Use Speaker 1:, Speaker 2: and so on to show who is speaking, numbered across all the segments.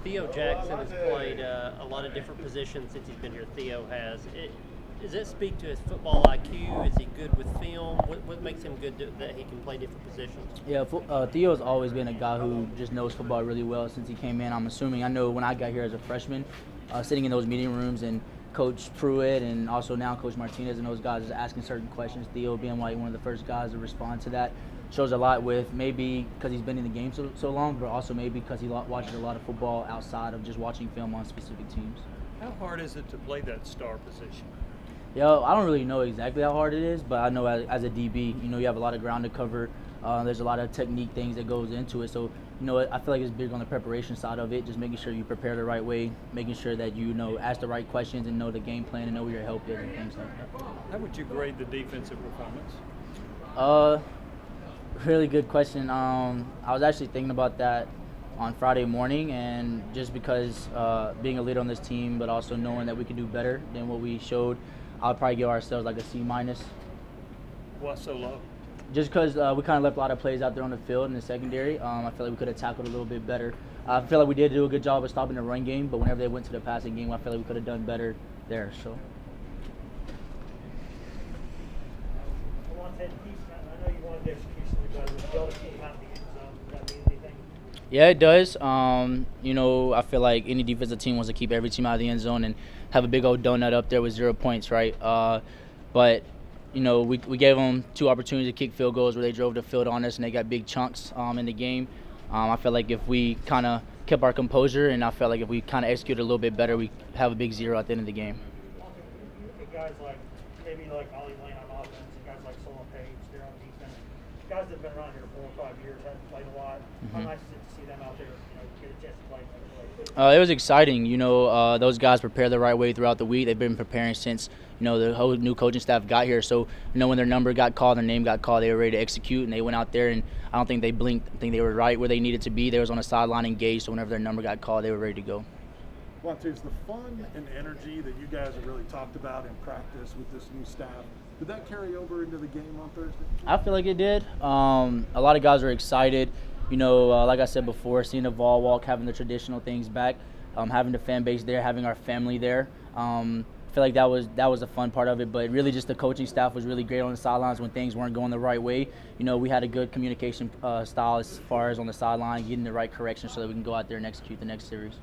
Speaker 1: Theo Jackson has played a lot of different positions since he's been here. Theo has. Does that speak to his football IQ? Is he good with film? What makes him good that he can play different positions?
Speaker 2: Yeah, Theo's always been a guy who just knows football really well since he came in. I'm assuming. I know when I got here as a freshman, sitting in those meeting rooms and Coach Pruitt and also now Coach Martinez and those guys is asking certain questions. Theo being like one of the first guys to respond to that shows a lot with maybe because he's been in the game so long, but also maybe because he watches a lot of football outside of just watching film on specific teams.
Speaker 3: How hard is it to play that star position?
Speaker 2: Yeah, I don't really know exactly how hard it is, but I know as a DB, you have a lot of ground to cover. There's a lot of technique things that goes into it. So, I feel like it's big on the preparation side of it, just making sure you prepare the right way, making sure that ask the right questions and know the game plan and know where your help is and things like that.
Speaker 3: How would you grade the defensive performance?
Speaker 2: Really good question. I was actually thinking about that on Friday morning, and just because being a leader on this team, but also knowing that we can do better than what we showed, I'll probably give ourselves like a C-.
Speaker 3: Why so low?
Speaker 2: Just because we kind of left a lot of plays out there on the field in the secondary. I feel like we could have tackled a little bit better. I feel like we did do a good job of stopping the run game, but whenever they went to the passing game, I feel like we could have done better there. So.
Speaker 4: Alontae, I know you wanted the execution to be better. Would you be able to keep him out of the end zone? Does that mean anything?
Speaker 2: Yeah, it does. I feel like any defensive team wants to keep every team out of the end zone and have a big old donut up there with 0 points, right? But we gave them 2 opportunities to kick field goals where they drove the field on us and they got big chunks in the game. I feel like if we kind of kept our composure and I felt like if we kind of executed a little bit better, we have a big 0 at the end of the game.
Speaker 4: Guys like Ollie Lane on offense, and guys like Alontae, they're on defense. Guys that have been around here 4 or 5 years, haven't played a lot. How nice is it to see them out there, get a chance to play?
Speaker 2: It was exciting. Those guys prepare the right way throughout the week. They've been preparing since, the whole new coaching staff got here. So, when their number got called, their name got called, they were ready to execute, and they went out there, and I don't think they blinked. I think they were right where they needed to be. They was on the sideline engaged, so whenever their number got called, they were ready to go.
Speaker 5: Alontae, is the fun and energy that you guys have really talked about in practice with this new staff, did that carry over into the game on Thursday?
Speaker 2: I feel like it did. A lot of guys were excited. Like I said before, seeing the ball walk, having the traditional things back, having the fan base there, having our family there. I feel like that was a fun part of it, but really just the coaching staff was really great on the sidelines when things weren't going the right way. We had a good communication style as far as on the sideline, getting the right correction so that we can go out there and execute the next series.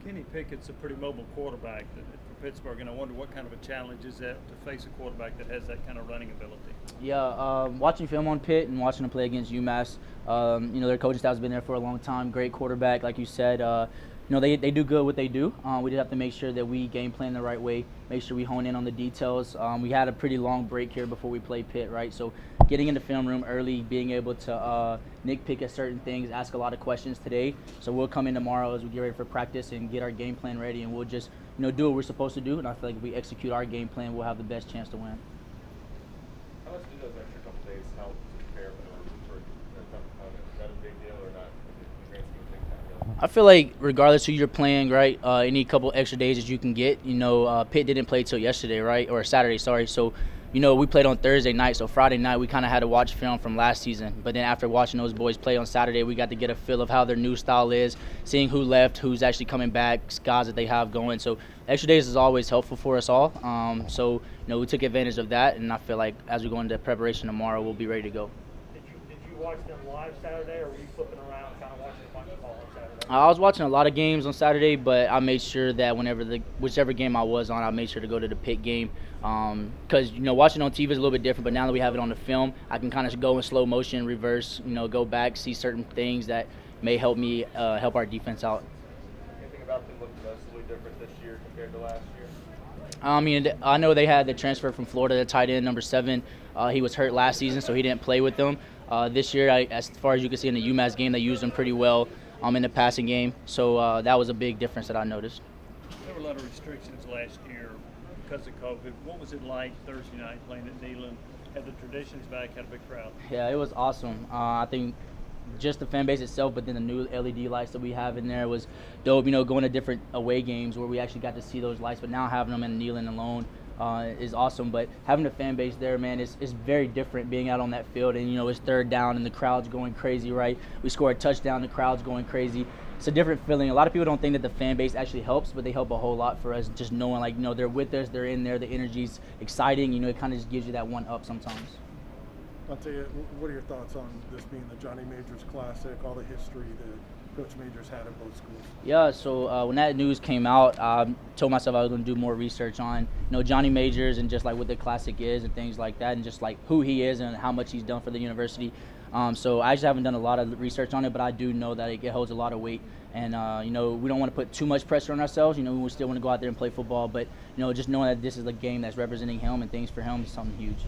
Speaker 3: Kenny Pickett's a pretty mobile quarterback for Pittsburgh, and I wonder what kind of a challenge is that to face a quarterback that has that kind of running ability?
Speaker 2: Yeah, watching film on Pitt and watching them play against UMass, their coaching staff has been there for a long time. Great quarterback, like you said. They do good what they do. We just have to make sure that we game plan the right way, make sure we hone in on the details. We had a pretty long break here before we played Pitt, right? So getting in the film room early, being able to nitpick at certain things, ask a lot of questions today. So we'll come in tomorrow as we get ready for practice and get our game plan ready, and we'll just do what we're supposed to do. And I feel like if we execute our game plan, we'll have the best chance to win.
Speaker 6: How much do those extra couple days help to prepare for a tough opponent? Is that a big deal or not?
Speaker 2: I feel like regardless who you're playing, right, any couple extra days that you can get, Pitt didn't play till yesterday, right, or Saturday, sorry. So, we played on Thursday night, so Friday night we kind of had to watch film from last season. But then after watching those boys play on Saturday, we got to get a feel of how their new style is, seeing who left, who's actually coming back, guys that they have going. So extra days is always helpful for us all. We took advantage of that, and I feel like as we go into preparation tomorrow, we'll be ready to go.
Speaker 4: Did you watch them live Saturday, or were you flipping around kind of watching a bunch of ball on Saturday?
Speaker 2: I was watching a lot of games on Saturday, but I made sure that whichever game I was on, I made sure to go to the Pitt game. Because, watching on TV is a little bit different, but now that we have it on the film, I can kind of go in slow motion, reverse, go back, see certain things that may help me help our defense out.
Speaker 6: Anything about them look noticeably different this year compared to last year?
Speaker 2: I know they had the transfer from Florida, the tight end, number 7. He was hurt last season, so he didn't play with them. This year, as far as you can see in the UMass game, they used him pretty well in the passing game. So that was a big difference that I noticed.
Speaker 3: There were a lot of restrictions last year because of COVID. What was it like Thursday night playing at Neyland? Had the traditions back, had a big crowd?
Speaker 2: Yeah, it was awesome. I think just the fan base itself, but then the new LED lights that we have in there was dope. Going to different away games where we actually got to see those lights, but now having them in Neyland alone is awesome. But having the fan base there, man, is very different being out on that field. And, it's third down and the crowd's going crazy, right? We score a touchdown, the crowd's going crazy. it's a different feeling. A lot of people don't think that the fan base actually helps, but they help a whole lot for us. Just knowing, like, they're with us, they're in there, the energy's exciting. It kind of just gives you that one up sometimes.
Speaker 5: I'll tell you, what are your thoughts on this being the Johnny Majors Classic, all the history that Coach Majors had at both schools?
Speaker 2: Yeah, so when that news came out, I told myself I was going to do more research on, Johnny Majors and just like what the Classic is and things like that, and just like who he is and how much he's done for the university. So I just haven't done a lot of research on it, but I do know that it holds a lot of weight. And, we don't want to put too much pressure on ourselves. We still want to go out there and play football. But, just knowing that this is a game that's representing him and things for him is something huge.